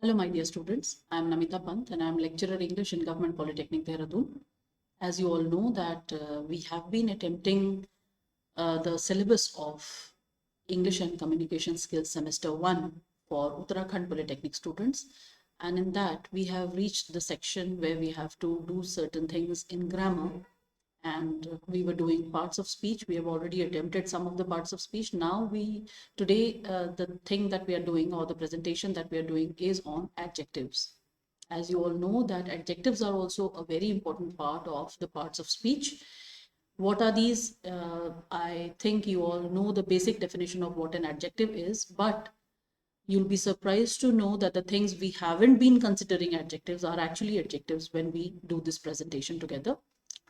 Hello, my dear students. I am Namita Pant and I am lecturer English in Government Polytechnic, Dehradun. As you all know that we have been attempting the syllabus of English and Communication Skills Semester 1 for Uttarakhand Polytechnic students. And in that, we have reached the section where we have to do certain things in grammar, and we were doing parts of speech. We have already attempted some of the parts of speech. Now today the thing that we are doing, or the presentation that we are doing, is on adjectives. As you all know that adjectives are also a very important part of the parts of speech. What are these? I think you all know the basic definition of what an adjective is, but you'll be surprised to know that the things we haven't been considering adjectives are actually adjectives when we do this presentation together.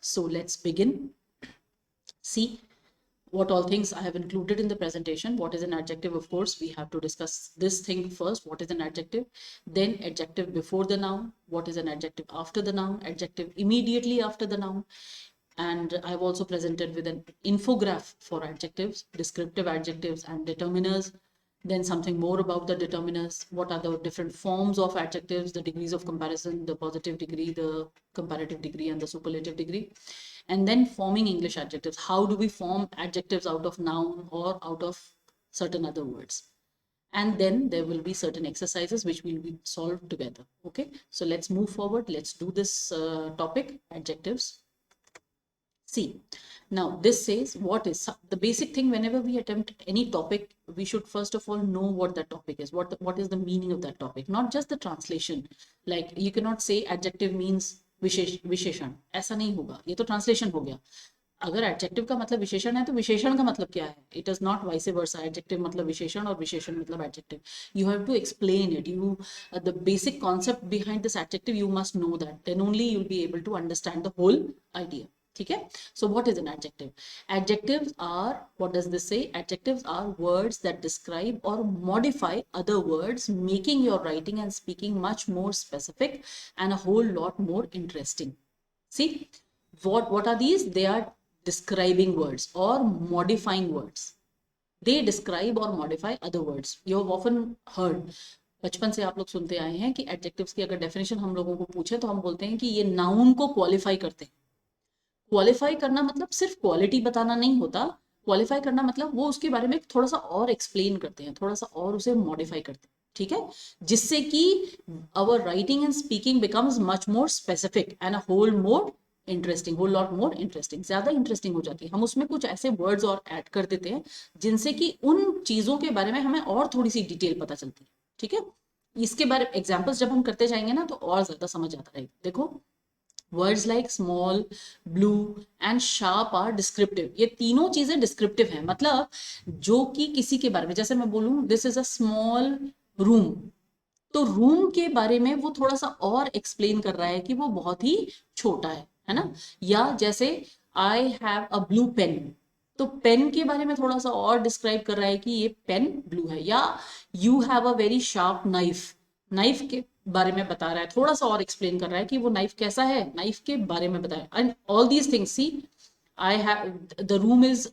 So let's begin. See what all things I have included in the presentation. What is an adjective? Of course, we have to discuss this thing first. What is an adjective? Then adjective before the noun. What is an adjective after the noun? Adjective immediately after the noun. And I've also presented with an infograph for adjectives, descriptive adjectives and determiners. Then something more about the determiners. What are the different forms of adjectives, the degrees of comparison, the positive degree, the comparative degree, and the superlative degree. And then forming English adjectives. How do we form adjectives out of noun or out of certain other words? And then there will be certain exercises which will be solved together. Okay, so let's move forward. Let's do this topic, adjectives. See, now this says what is the basic thing. Whenever we attempt any topic, we should first of all know what that topic is, what is the meaning of that topic, not just the translation. Like you cannot say adjective means विशेषण, ऐसा नहीं होगा, ये तो translation हो गया. अगर adjective का मतलब विशेषण है तो विशेषण का मतलब क्या है? It is not vice versa. Adjective मतलब विशेषण और विशेषण मतलब adjective. You have to explain it. You the basic concept behind this adjective you must know that. Then only you will be able to understand the whole idea. ठीक है. So what is an adjective? Adjectives are, what does this say? Adjectives are words that describe or modify other words, making your writing and speaking much more specific and a whole lot more interesting. See, what are these? They are describing words or modifying words. They describe or modify other words. You have often heard, बचपन से आप लोग सुनते आए हैं कि adjectives की अगर डेफिनेशन हम लोगों को पूछे तो हम बोलते हैं कि ये नाउन को क्वालिफाई करते हैं. क्वालिफाई करना मतलब सिर्फ क्वालिटी बताना नहीं होता. क्वालिफाई करना मतलब वो उसके बारे में थोड़ा सा और एक्सप्लेन करते हैं, थोड़ा सा और उसे मॉडिफाई करते हैं. ठीक है. जिससे कि our writing and speaking becomes much more specific and a whole more interesting, whole lot more interesting, ज्यादा इंटरेस्टिंग हो जाती है. हम उसमें कुछ ऐसे वर्ड्स और ऐड कर देते हैं जिनसे कि उन चीजों के बारे में हमें और थोड़ी सी डिटेल पता चलती है. ठीक है. इसके बारे में एग्जाम्पल्स जब हम करते जाएंगे ना तो और ज्यादा समझ आता रहेगा. देखो, words like small, blue and sharp are descriptive. ये तीनों चीजें डिस्क्रिप्टिव हैं. मतलब जो कि किसी के बारे में, जैसे मैं बोलूं this is a small room, तो रूम के बारे में वो थोड़ा सा और एक्सप्लेन कर रहा है कि वो बहुत ही छोटा है ना. या जैसे I have a blue pen, तो पेन के बारे में थोड़ा सा और डिस्क्राइब कर रहा है कि ये पेन ब्लू है. या you have a very sharp knife, knife के बारे में बता रहा है, थोड़ा सा और एक्सप्लेन कर रहा है कि वो नाइफ कैसा है, नाइफ के बारे में बताया. And all these things. See, I have the room is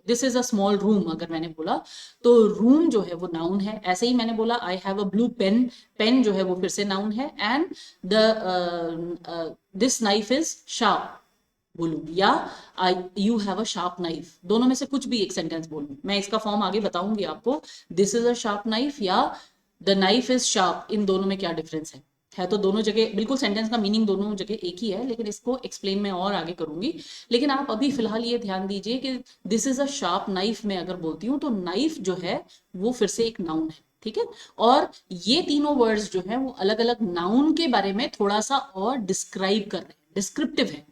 this is a small room, अगर मैंने बोला तो रूम जो है वो नाउन है. ऐसे ही मैंने बोला I have a blue pen, pen जो है वो फिर से नाउन है. And the this knife is sharp बोलूं, या I you have a sharp knife, दोनों में से कुछ भी एक सेंटेंस बोलूं. मैं इसका फॉर्म आगे बताऊंगी आपको. This is a sharp knife या द नाइफ इज शार्प, इन दोनों में क्या डिफरेंस है तो दोनों जगह बिल्कुल सेंटेंस का मीनिंग दोनों जगह एक ही है, लेकिन इसको एक्सप्लेन मैं और आगे करूंगी. लेकिन आप अभी फिलहाल ये ध्यान दीजिए कि this is a sharp knife में अगर बोलती हूँ तो नाइफ जो है वो फिर से एक नाउन है. ठीक है. और ये तीनों वर्ड्स जो है वो अलग अलग नाउन के बारे में थोड़ा सा और डिस्क्राइब कर रहे हैं, डिस्क्रिप्टिव है.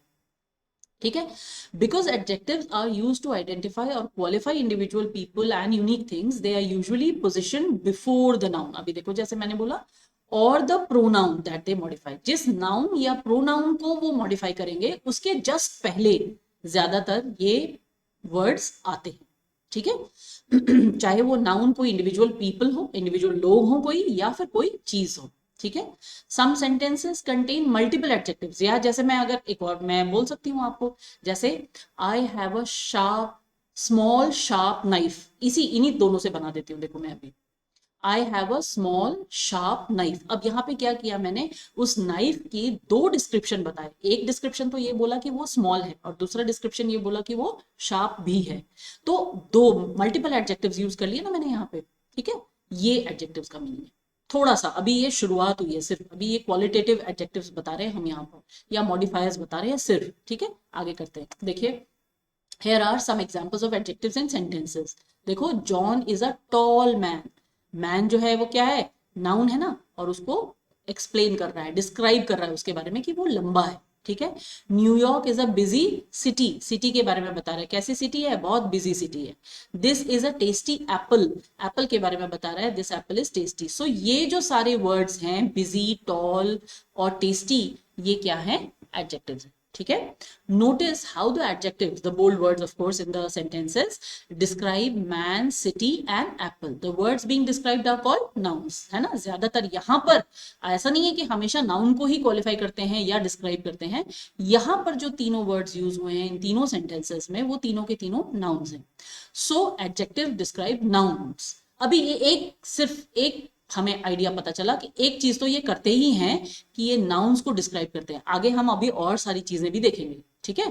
ठीक है. Because adjectives are used to identify और qualify individual people and unique things, they are usually position before the noun. अभी देखो जैसे मैंने बोला, और the pronoun that they modify, जिस नाउन या प्रोनाउन को वो मॉडिफाई करेंगे उसके जस्ट पहले ज्यादातर ये वर्ड्स आते हैं. ठीक है. चाहे वो नाउन कोई इंडिविजुअल पीपल हो, इंडिविजुअल लोग हो कोई, या फिर कोई चीज हो. ठीक है. Some sentences contain multiple adjectives. या जैसे मैं अगर एक और मैं बोल सकती हूँ आपको, जैसे I have a sharp, small sharp knife, इसी इन्हीं दोनों से बना देती हूँ. देखो मैं अभी आई have a small sharp knife. अब यहाँ पे क्या किया मैंने, उस नाइफ की दो डिस्क्रिप्शन बताए। एक डिस्क्रिप्शन तो ये बोला कि वो स्मॉल है और दूसरा डिस्क्रिप्शन ये बोला कि वो शार्प भी है। तो दो मल्टीपल एडजेक्टिव्स यूज कर लिए ना मैंने यहाँ पे, ठीक है। ये एडजेक्टिव्स का मीनिंग है। थोड़ा सा अभी ये शुरुआत हुई है, सिर्फ अभी ये क्वालिटेटिव एडजेक्टिव्स बता रहे हैं हम यहाँ पर, या मॉडिफायर्स बता रहे हैं सिर्फ, ठीक है। आगे करते हैं, देखिए here are some examples of adjectives and sentences। देखो, John is a tall man. Man जो है वो क्या है, नाउन है ना, और उसको एक्सप्लेन कर रहा है, डिस्क्राइब कर रहा है उसके बारे में कि वो लंबा है, ठीक है। New York is a busy city, city के बारे में बता रहा है, कैसी सिटी है, बहुत बिजी सिटी है। This is a tasty Apple, Apple के बारे में बता रहा है, दिस एप्पल इज टेस्टी। सो ये जो सारे वर्ड्स हैं, बिजी, टॉल और टेस्टी, ये क्या है, एडजेक्टिव्स हैं, ठीक है। Notice how the adjectives, the bold words of course in the sentences, describe man, city and apple। The words being described are called nouns, है ना। ज्यादातर यहाँ पर ऐसा नहीं है कि हमेशा नाउन को ही क्वालिफाई करते हैं या डिस्क्राइब करते हैं। यहाँ पर जो तीनों वर्ड्स यूज हुए हैं इन तीनों सेंटेंसेस में, वो तीनों के तीनों नाउन्स हैं। सो एडजेक्टिव डिस्क्राइब नाउन्स। अभी ये एक, सिर्फ एक हमें आइडिया पता चला कि एक चीज तो ये करते ही हैं कि ये नाउन्स को डिस्क्राइब करते हैं। आगे हम अभी और सारी चीजें भी देखेंगे, ठीक है।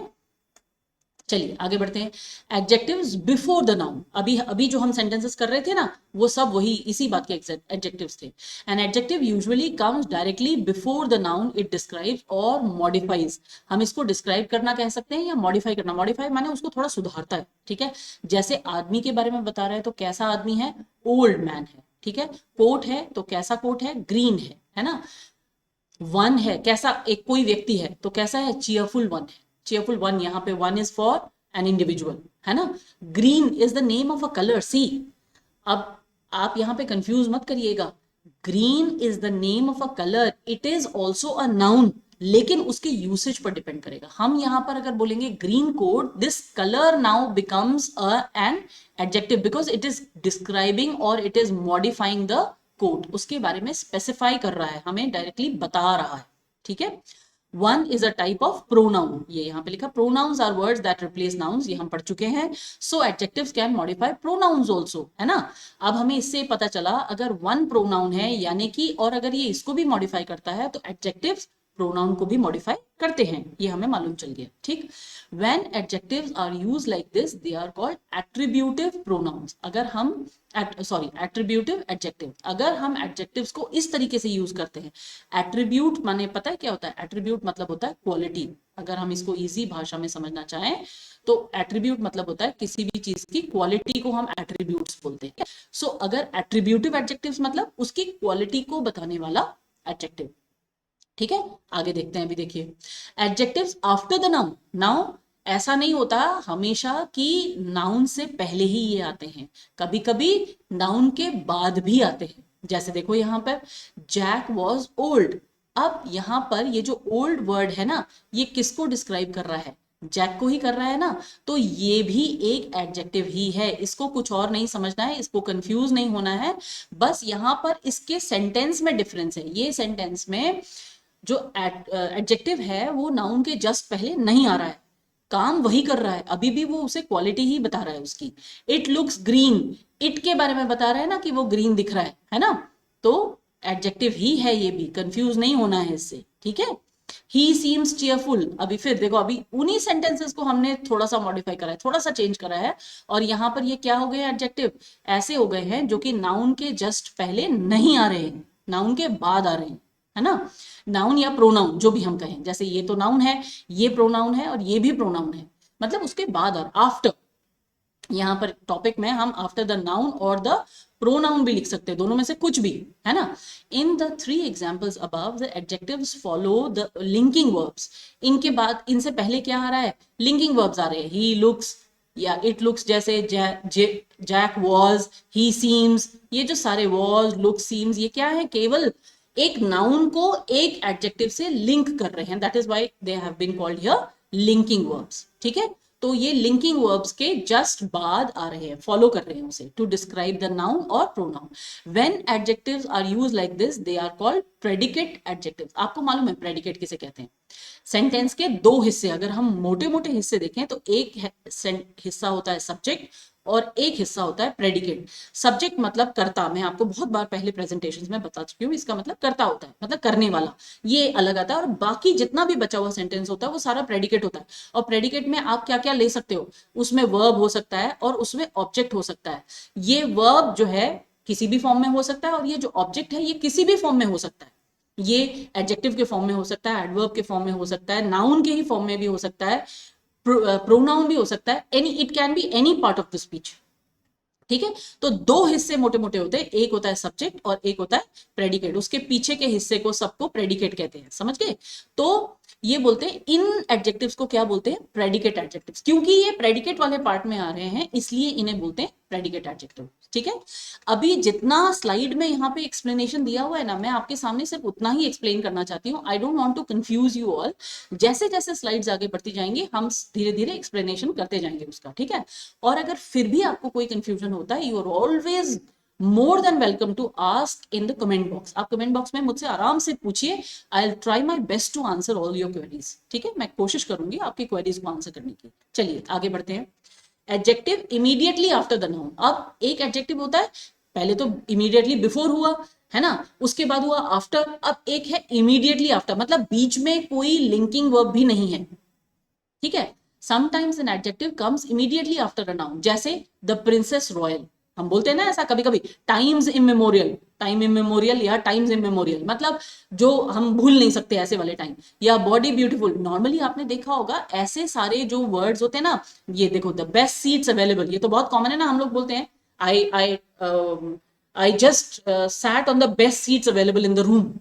चलिए आगे बढ़ते हैं। एडजेक्टिव्स बिफोर द नाउन, अभी अभी जो हम सेंटेंसेस कर रहे थे ना, वो सब वही इसी बात के एडजेक्टिव्स थे। An adjective usually comes directly before the noun it describes और मॉडिफाइज। हम इसको डिस्क्राइब करना कह सकते हैं या मॉडिफाई करना। मॉडिफाई माने उसको थोड़ा सुधारता है, ठीक है। जैसे आदमी के बारे में बता रहे हैं तो कैसा आदमी है, ओल्ड मैन है, ठीक है। कोट है तो कैसा कोट है, ग्रीन है ना। वन है, कैसा, एक कोई व्यक्ति है तो कैसा है, चीयरफुल वन है, चीयरफुल वन। यहाँ पे one is for an individual, है ना। Green is the name of a colour, see. अब आप यहाँ पे कंफ्यूज मत करिएगा, green is the name of a colour, it is also a noun, लेकिन उसके यूसेज पर डिपेंड करेगा। हम यहाँ पर अगर बोलेंगे green coat, this colour now becomes an adjective because it is describing और it is modifying the coat, उसके बारे में स्पेसिफाई कर रहा है, हमें डायरेक्टली बता रहा है, ठीक है। One is a type of pronoun, ये यहाँ पे लिखा, pronouns are words that replace nouns, ये हम पढ़ चुके हैं। So adjectives can modify pronouns also, है ना। अब हमें इससे पता चला अगर वन प्रोनाउन है यानी कि, और अगर ये इसको भी मॉडिफाई करता है तो एडजेक्टिव्स प्रोनाउन को भी मॉडिफाई करते हैं, ये हमें मालूम चल गया, ठीक। When adjectives are use like this they are called attributive pronouns. अगर हम एट्रीब्यूटिव एडजेक्टिव, अगर हम एडजेक्टिव्स को इस तरीके से यूज करते हैं। एट्रीब्यूट माने पता है क्या होता है, एट्रीब्यूट मतलब होता है क्वालिटी। अगर हम इसको इजी भाषा में समझना चाहें तो एट्रीब्यूट मतलब होता है किसी भी चीज की क्वालिटी को हम एट्रीब्यूट्स बोलते हैं। सो अगर एट्रीब्यूटिव एडजेक्टिव्स मतलब उसकी क्वालिटी को बताने वाला एडजेक्टिव, ठीक है। आगे देखते हैं, अभी देखिए adjectives after the noun. Now ऐसा नहीं होता हमेशा कि नाउन से पहले ही ये आते हैं, कभी कभी नाउन के बाद भी आते हैं। जैसे देखो यहाँ पर जैक वॉज ओल्ड। अब यहाँ पर ये जो ओल्ड वर्ड है ना, ये किसको डिस्क्राइब कर रहा है, जैक को ही कर रहा है ना। तो ये भी एक एडजेक्टिव ही है, इसको कुछ और नहीं समझना है, इसको कंफ्यूज नहीं होना है। बस यहाँ पर इसके सेंटेंस में डिफरेंस है। ये सेंटेंस में जो एडजेक्टिव है वो नाउन के जस्ट पहले नहीं आ रहा है, काम वही कर रहा है, अभी भी वो उसे क्वालिटी ही बता रहा है उसकी। इट लुक्स ग्रीन, इट के बारे में बता रहा है ना कि वो ग्रीन दिख रहा है ना। तो एडजेक्टिव ही है, ये भी कंफ्यूज नहीं होना है इससे, ठीक है। ही सीम्स चीयरफुल, अभी फिर देखो, अभी उन्हीं सेंटेंसेस को हमने थोड़ा सा मॉडिफाई करा है, थोड़ा सा चेंज करा है, और यहाँ पर ये क्या हो गए, एडजेक्टिव ऐसे हो गए हैं जो कि नाउन के जस्ट पहले नहीं आ रहे हैं, नाउन के बाद आ रहे हैं, है ना। नाउन या प्रोनाउन जो भी हम कहें, जैसे ये तो नाउन है, ये प्रोनाउन है और ये भी प्रोनाउन है, मतलब उसके बाद और आफ्टर। यहाँ पर टॉपिक में हम आफ्टर द नाउन और द प्रोनाउन भी लिख सकते हैं, दोनों में से कुछ भी, है ना। In the three examples above the adjectives follow the linking verbs. इनके बाद, इनसे पहले क्या आ रहा है, लिंकिंग वर्ब्स आ रहे हैं। ही लुक्स या इट लुक्स, जैसे जैक वॉज, ही सीम्स, ये जो सारे वॉज, लुक, सीम्स, ये क्या है, केवल एक नाउन को एक एडजेक्टिव से लिंक कर रहे हैं, that is why they have been called here linking verbs, ठीक है। तो ये लिंकिंग वर्ब्स के जस्ट बाद आ रहे हैं, फॉलो कर रहे हैं उसे, टू डिस्क्राइब द नाउन और pronoun. When adjectives are used like this they are called predicate adjectives. आपको मालूम है प्रेडिकेट किसे कहते हैं, सेंटेंस के दो हिस्से, अगर हम मोटे मोटे हिस्से देखें तो एक हिस्सा होता है सब्जेक्ट और एक हिस्सा होता है प्रेडिकेट। सब्जेक्ट मतलब कर्ता, मैं आपको बहुत बार पहले प्रेजेंटेशंस में बता चुकी हूँ, इसका मतलब कर्ता होता है, मतलब करने वाला, ये अलग आता है। और बाकी जितना भी बचा हुआ सेंटेंस होता है वो सारा प्रेडिकेट होता है। और प्रेडिकेट में आप क्या क्या ले सकते हो, उसमें वर्ब हो सकता है और उसमें ऑब्जेक्ट हो सकता है। ये वर्ब जो है किसी भी फॉर्म में हो सकता है और ये जो ऑब्जेक्ट है ये किसी भी फॉर्म में हो सकता है। ये एडजेक्टिव के फॉर्म में हो सकता है, एडवर्ब के फॉर्म में हो सकता है, नाउन के ही फॉर्म में भी हो सकता है, प्रोनाउन भी हो सकता है, any, it can be any part of the speech. ठीक है, तो दो हिस्से मोटे मोटे होते हैं, एक होता है सब्जेक्ट और एक होता है प्रेडिकेट। उसके पीछे के हिस्से को सबको प्रेडिकेट कहते हैं, समझ गए? तो ये बोलते हैं इन एडजेक्टिव्स को क्या बोलते हैं, प्रेडिकेट एडजेक्टिव्स। क्योंकि ये प्रेडिकेट वाले पार्ट में आ रहे हैं इसलिए इन्हें बोलते हैं प्रेडिकेट एडजेक्टिव। ठीक है, अभी जितना स्लाइड में यहाँ पे एक्सप्लेनेशन दिया हुआ है ना, मैं आपके सामने सिर्फ उतना ही एक्सप्लेन करना चाहती हूँ। I don't want to confuse you all. जैसे जैसे स्लाइड्स आगे बढ़ती जाएंगी हम धीरे धीरे एक्सप्लेनेशन करते जाएंगे उसका। ठीक है, और अगर फिर भी आपको कोई कंफ्यूजन होता है, you are always more than welcome to ask in the comment box. आप कमेंट बॉक्स में मुझसे आराम से पूछिए, I will try my best to answer all your queries. ठीक है, मैं कोशिश करूंगी आपकी क्वेरीज को आंसर करने की। चलिए आगे बढ़ते हैं। Adjective immediately after the noun. अब एक एडजेक्टिव होता है, पहले तो इमीडिएटली बिफोर हुआ है ना, उसके बाद हुआ आफ्टर, अब एक है इमीडिएटली आफ्टर, मतलब बीच में कोई लिंकिंग वर्ब भी नहीं है। ठीक है, sometimes an adjective comes immediately after a noun, जैसे द प्रिंसेस रॉयल। हम बोलते हैं ना ऐसा कभी कभी, टाइम्स इमेमोरियल, टाइम इमेमोरियल या टाइम्स इमेमोरियल, मतलब जो हम भूल नहीं सकते ऐसे वाले टाइम। या बॉडी ब्यूटीफुल, नॉर्मली आपने देखा होगा ऐसे सारे जो वर्ड्स होते हैं ना, ये देखो द बेस्ट सीट्स अवेलेबल, ये तो बहुत कॉमन है ना, हम लोग बोलते हैं I I I just sat on the best seats available in the room.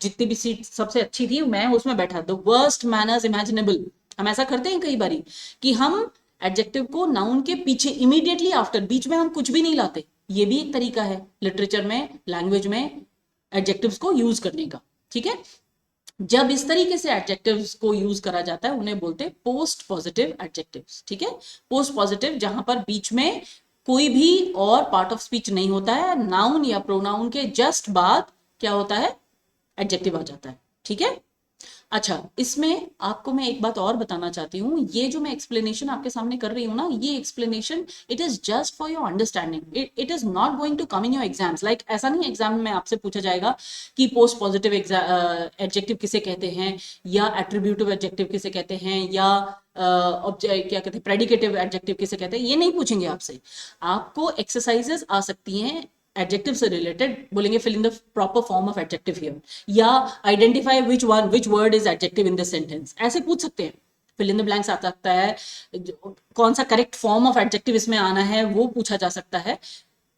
जितनी भी सीट सबसे अच्छी थी मैं उसमें बैठा। द वर्स्ट मैनर्स इमेजिनेबल, हम ऐसा करते हैं कई बारी कि हम एडजेक्टिव को नाउन के पीछे इमीडिएटली आफ्टर, बीच में हम कुछ भी नहीं लाते। ये भी एक तरीका है लिटरेचर में, लैंग्वेज में एडजेक्टिव्स को यूज करने का। ठीक है, जब इस तरीके से एडजेक्टिव्स को यूज करा जाता है उन्हें बोलते हैं पोस्ट पॉजिटिव एडजेक्टिव्स। ठीक है, पोस्ट पॉजिटिव जहां पर बीच में कोई भी और पार्ट ऑफ स्पीच नहीं होता है, नाउन या प्रोनाउन के जस्ट बाद क्या होता है, एडजेक्टिव आ जाता है। ठीक है, अच्छा, इसमें आपको मैं एक बात और बताना चाहती हूँ, ये जो मैं एक्सप्लेनेशन आपके सामने कर रही हूँ ना, ये explanation it is just for your understanding, it is not going to come in your exams. Like ऐसा नहीं एग्जाम में आपसे पूछा जाएगा कि पोस्ट पॉजिटिव एडजेक्टिव किसे कहते हैं, या एट्रीब्यूटिव एडजेक्टिव किसे कहते हैं, या क्या कहते हैं प्रेडिकेटिव एडजेक्टिव किसे कहते हैं, ये नहीं पूछेंगे आपसे। आपको एक्सरसाइजेस आ सकती हैं एडजेक्टिव से रिलेटेड, बोलेंगे fill in the proper form of adjective here, या identify which word is adjective in this sentence, ऐसे पूछ सकते हैं। फिल इन द ब्लैंक्स आ सकता है, कौन सा करेक्ट फॉर्म ऑफ एडजेक्टिव इसमें आना है वो पूछा जा सकता है।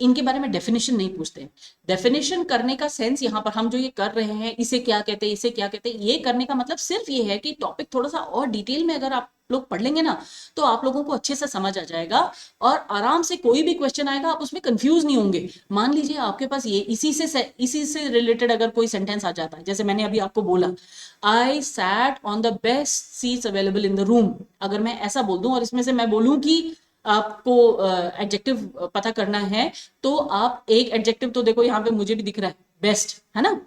इनके बारे में डेफिनेशन नहीं पूछते। डेफिनेशन करने का सेंस यहाँ पर हम जो ये कर रहे हैं, इसे क्या कहते हैं, इसे क्या कहते हैं, ये करने का मतलब सिर्फ ये है कि टॉपिक थोड़ा सा और डिटेल में अगर आप लोग पढ़ लेंगे ना तो आप लोगों को अच्छे से समझ आ जाएगा और आराम से कोई भी क्वेश्चन आएगा आप उसमें कंफ्यूज नहीं होंगे। मान लीजिए आपके पास ये इसी से रिलेटेड अगर कोई सेंटेंस आ जाता है, जैसे मैंने अभी आपको बोला I sat on the best seats available in the room, अगर मैं ऐसा बोल दूं और इसमें से मैं बोलूं कि आपको एडजेक्टिव पता करना है, तो आप एक एडजेक्टिव तो देखो यहाँ पे मुझे भी दिख रहा है बेस्ट, है ना?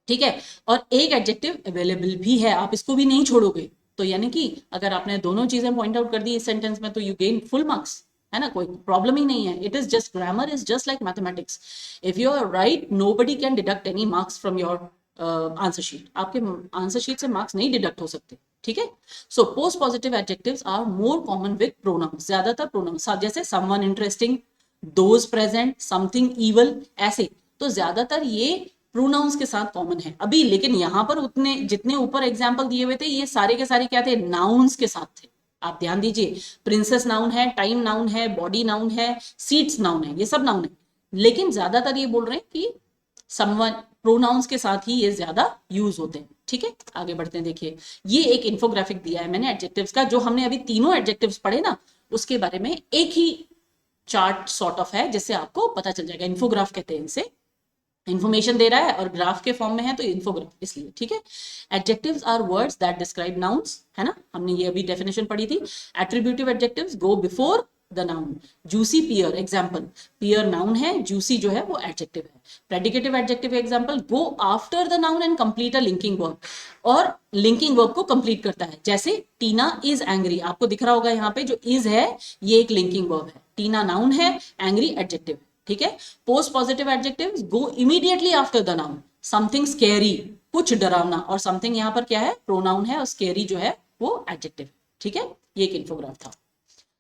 ठीक है, और एक एडजेक्टिव अवेलेबल भी है, आप इसको भी नहीं छोड़ोगे। तो यानी कि अगर आपने दोनों चीजें पॉइंट आउट कर दी इस सेंटेंस में तो यू गेन फुल मार्क्स, है ना, कोई प्रॉब्लम ही नहीं है। It is just grammar is just like mathematics, if you are right nobody can deduct any marks from your answer sheet, आपके आंसर शीट से मार्क्स नहीं डिडक्ट हो सकते। ठीक है, so postpositive adjectives are more common with pronouns, ज्यादातर pronouns, जैसे someone interesting, those present, something evil, ऐसे तो ज्यादातर ये प्रोनाउंस के साथ कॉमन है अभी। लेकिन यहां पर उतने जितने ऊपर एग्जाम्पल दिए हुए थे ये सारे के सारे क्या थे, नाउन्स के साथ थे। आप ध्यान दीजिए, प्रिंसेस नाउन है, टाइम नाउन है, बॉडी नाउन है, सीट्स नाउन है, ये सब नाउन है। लेकिन ज्यादातर ये बोल रहे हैं कि समवन प्रोनाउंस के साथ ही ये ज्यादा यूज होते हैं। ठीक है, आगे बढ़ते हैं। देखिए ये एक इन्फोग्राफिक दिया है मैंने एडजेक्टिव्स का, जो हमने अभी तीनों एडजेक्टिव्स पढ़े ना उसके बारे में एक ही चार्ट सॉर्ट ऑफ है, जिससे आपको पता चल जाएगा। इन्फोग्राफ कहते हैं इसे, इंफॉर्मेशन दे रहा है और ग्राफ के फॉर्म में है तो इन्फोग्राफ, इसलिए। ठीक है, adjectives are words that describe nouns, है ना, हमने ये अभी डेफिनेशन पढ़ी थी। Attributive adjectives go before the noun. Juicy pear example, pear noun है, जूसी जो है वो एडजेक्टिव है। Predicative adjective example, go after the noun and complete a linking verb, और लिंकिंग वर्ब को कंप्लीट करता है। जैसे टीना इज एंग्री, आपको दिख रहा होगा यहाँ पे जो इज है ये एक लिंकिंग वर्ब है। टीना नाउन है, एंग्री एडजेक्टिव, ठीक है। Post positive adjective, go immediately after the noun, something scary, कुछ डरावना, और समथिंग यहाँ पर क्या है, प्रोनाउन है, और स्केरी जो है वो एडजेक्टिव, ठीक है। ये एक इन्फोग्राफ था।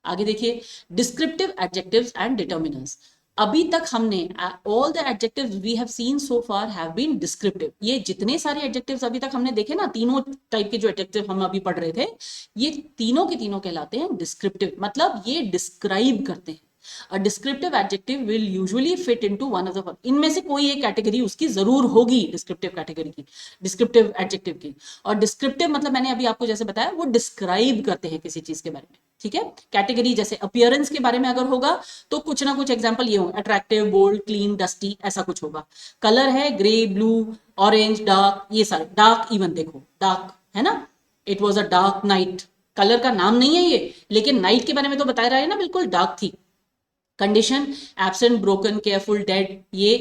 आगे देखिए, डिस्क्रिप्टिव एडजेक्टिव्स एंड डिटर्मिनर्स। अभी तक हमने all the adjectives we have seen so far have been descriptive. ये जितने सारे एडजेक्टिव्स अभी तक हमने देखे ना, तीनों टाइप के जो एडजेक्टिव हम अभी पढ़ रहे थे, ये तीनों के तीनों कहलाते हैं डिस्क्रिप्टिव, मतलब ये डिस्क्राइब करते हैं। A descriptive adjective will usually fit into one of the, इनमें से कोई एक कैटेगरी उसकी जरूर होगी डिस्क्रिप्टिव कैटेगरी की, डिस्क्रिप्टिव एडजेक्टिव की। और डिस्क्रिप्टिव मतलब मैंने अभी आपको जैसे बताया, वो डिस्क्राइब करते हैं किसी चीज के बारे में, ठीक है। कैटेगरी जैसे अपीयरेंस के बारे में अगर होगा तो कुछ ना कुछ एग्जांपल ये हो, अट्रैक्टिव, बोल्ड, क्लीन, डस्टी, ऐसा कुछ होगा। कलर है ग्रे, ब्लू, ऑरेंज, डार्क, ये सारे, डार्क इवन देखो, डार्क है ना, it was a dark night, colour का नाम नहीं है ये, लेकिन नाइट के बारे में तो बता रहा है ना, बिल्कुल डार्क थी। Condition, absent, broken, careful, dead, ये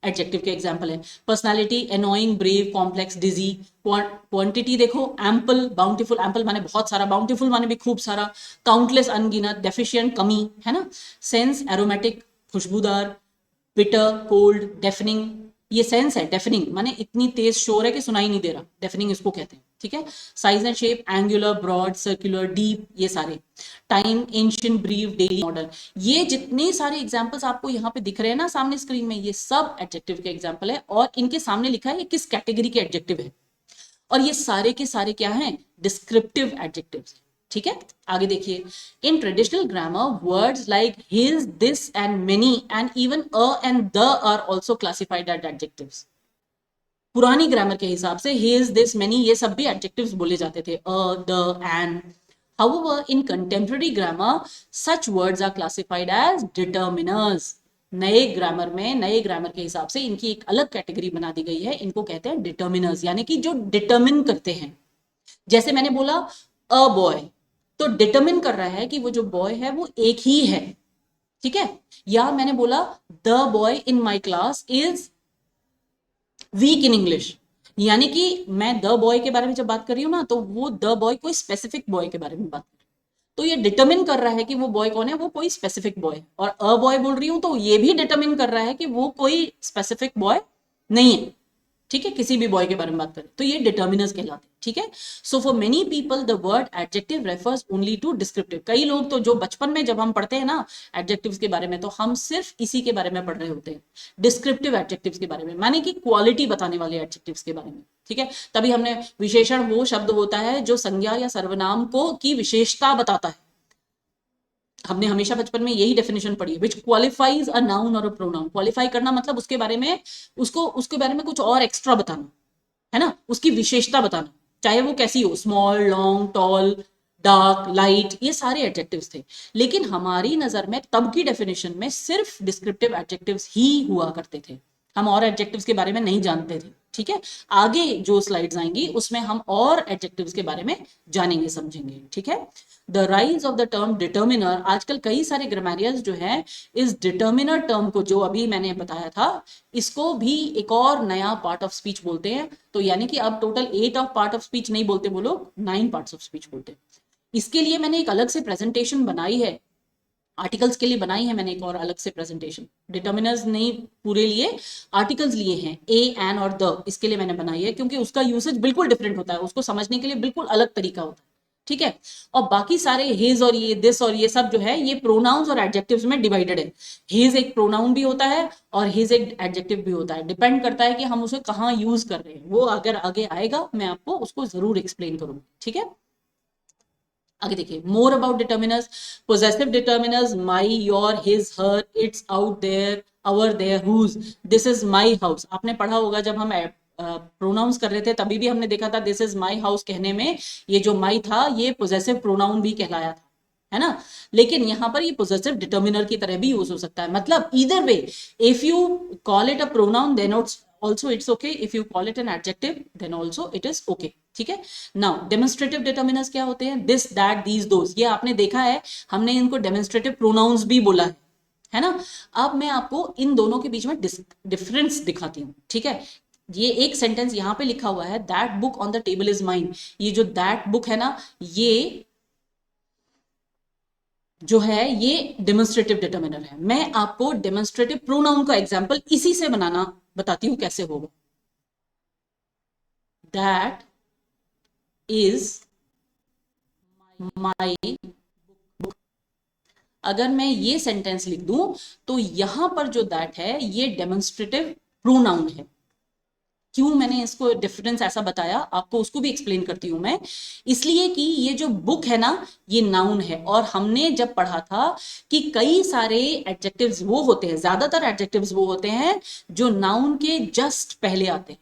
एडजेक्टिव के एग्जांपल है। पर्सनालिटी, एनोइंग, ब्रेव, कॉम्प्लेक्स, डिजी। क्वांटिटी देखो, एम्पल, बाउंटीफुल, एम्पल माने बहुत सारा, बाउंटीफुल माने भी खूब सारा, काउंटलेस, अनगिनत, डेफिशिएंट, कमी, है ना। सेंस, एरोमेटिक, खुशबूदार, बिटर, कोल्ड, डेफनिंग, ये सेंस है, डेफनिंग माने इतनी तेज शोर है कि सुनाई नहीं दे रहा, डेफनिंग इसको कहते हैं, ठीक है। Size and shape, angular, broad, circular, deep, ये सारे। Time, ancient, brief, daily, modern, ये जितने सारे एग्जांपल्स आपको यहाँ पे दिख रहे हैं ना सामने स्क्रीन में, ये सब एडजेक्टिव के एग्जांपल है, और इनके सामने लिखा है ये किस कैटेगरी के एडजेक्टिव है, और ये सारे के सारे क्या हैं, डिस्क्रिप्टिव एडजेक्टिव्स, ठीक है। आगे देखिए, in traditional grammar words like his, this and many and even a and the are also classified as adjectives. पुरानी ग्रामर के हिसाब से हिज, दिस, मेनी, ये सब भी एडजेक्टिव्स बोले जाते थे, a, the, and. However, in contemporary grammar, such words are classified as determiners. नए ग्रामर में, नए ग्रामर के हिसाब से इनकी एक अलग कैटेगरी बना दी गई है, इनको कहते हैं डिटर्मिनर्स, यानी कि जो डिटर्मिन करते हैं। जैसे मैंने बोला अ बॉय, तो डिटर्मिन कर रहा है कि वो जो बॉय है वो एक ही है, ठीक है। या मैंने बोला the boy in my class is weak in English, यानी कि मैं द बॉय के बारे में जब बात कर रही हूं ना, तो वो द बॉय कोई स्पेसिफिक बॉय के बारे में बात कर रही हूं, तो ये डिटरमिन कर रहा है कि वो बॉय कौन है, वो कोई स्पेसिफिक बॉय है। और अ बॉय बोल रही हूं तो ये भी डिटरमिन कर रहा है कि वो कोई स्पेसिफिक बॉय नहीं है, ठीक है, किसी भी बॉय के बारे में बात करें तो ये डिटर्मिनर्स कहलाते हैं, ठीक है। So for many people the word adjective refers only to descriptive. कई लोग तो जो बचपन में जब हम पढ़ते हैं ना एडजेक्टिव्स के बारे में, तो हम सिर्फ इसी के बारे में पढ़ रहे होते हैं, डिस्क्रिप्टिव एडजेक्टिव्स के बारे में, माने कि क्वालिटी बताने वाले एडजेक्टिव्स के बारे में, ठीक है। तभी हमने विशेषण वो शब्द होता है जो संज्ञा या सर्वनाम को की विशेषता बताता है। हमने हमेशा बचपन में यही डेफिनेशन पढ़ी है, विच क्वालिफाइज अ नाउन और अ प्रोनाउन। क्वालिफाई करना मतलब उसके बारे में, उसके बारे में कुछ और एक्स्ट्रा बताना, है ना, उसकी विशेषता बताना, चाहे वो कैसी हो, small, long, tall, dark, light, ये सारे एडजेक्टिव्स थे। लेकिन हमारी नजर में तब की डेफिनेशन में सिर्फ डिस्क्रिप्टिव एडजेक्टिव्स ही हुआ करते थे, हम और एडजेक्टिव्स के बारे में नहीं जानते थे, ठीक है। आगे जो स्लाइड्स आएंगी उसमें हम और एडजेक्टिव्स के बारे में जानेंगे, समझेंगे, ठीक है। The rise of the term determiner, आजकल कई सारे ग्रामेरियंस जो है इस डिटर्मिनर टर्म को, जो अभी मैंने बताया था, इसको भी एक और नया पार्ट ऑफ स्पीच बोलते हैं। तो यानी कि अब total 8 of part of speech नहीं बोलते वो लोग, 9 पार्ट्स ऑफ स्पीच बोलते हैं। इसके लिए मैंने एक अलग से प्रेजेंटेशन बनाई है, आर्टिकल्स के लिए बनाई है मैंने एक और अलग से प्रेजेंटेशन, डिटर्मिनर्स नहीं पूरे लिए, आर्टिकल्स लिए हैं, ए, एन और द, इसके लिए मैंने बनाई है, क्योंकि उसका यूसेज बिल्कुल डिफरेंट होता है, उसको समझने के लिए बिल्कुल अलग तरीका होता है, ठीक है। और बाकी सारे हिज और ये, दिस और ये सब जो है, ये प्रोनाउंस और एडजेक्टिव्स में डिवाइडेड है। हिज एक प्रोनाउन भी होता है और हिज एक एडजेक्टिव भी होता है, डिपेंड करता है कि हम उसे कहाँ यूज कर रहे हैं, वो अगर आगे आएगा मैं आपको उसको जरूर एक्सप्लेन करूंगी, ठीक है। आगे देखिए, more about determiners, possessive determiners, my, your, his, her, its, out, their, our, their, whose, this is my house. आपने पढ़ा होगा जब हम प्रोनाउंस कर रहे थे तभी भी हमने देखा था दिस इज माई हाउस कहने में ये जो माई था ये पोजेसिव प्रोनाउन भी कहलाया था, है ना। लेकिन यहाँ पर ये पोजेसिव डिटर्मिनर की तरह भी यूज हो सकता है, मतलब either way, if you call it a pronoun then also it's okay. If you call it an adjective, then also it is okay. ठीक है. Now demonstrative determiners क्या होते हैं? This, that, these, those. ये आपने देखा है, हमने इनको demonstrative pronouns भी बोला है ना. अब मैं आपको इन दोनों के बीच में डिफरेंस दिखाती हूँ. ठीक है. ये एक सेंटेंस यहाँ पे लिखा हुआ है, that book on the table is mine. ये जो दैट बुक है ना, ये जो है ये डेमोन्स्ट्रेटिव डिटर्मिनर है. मैं आपको डेमोन्स्ट्रेटिव प्रोनाउन का एग्जांपल इसी से बनाना बताती हूं कैसे होगा. That is my book. अगर मैं ये सेंटेंस लिख दूं तो यहां पर जो दैट है ये डेमोन्स्ट्रेटिव प्रोनाउन है. क्यों मैंने इसको डिफरेंस ऐसा बताया, आपको उसको भी एक्सप्लेन करती हूं मैं. इसलिए कि ये जो बुक है ना, ये नाउन है. और हमने जब पढ़ा था कि कई सारे एडजेक्टिव्स वो होते हैं, ज्यादातर एडजेक्टिव्स वो होते हैं जो नाउन के जस्ट पहले आते हैं.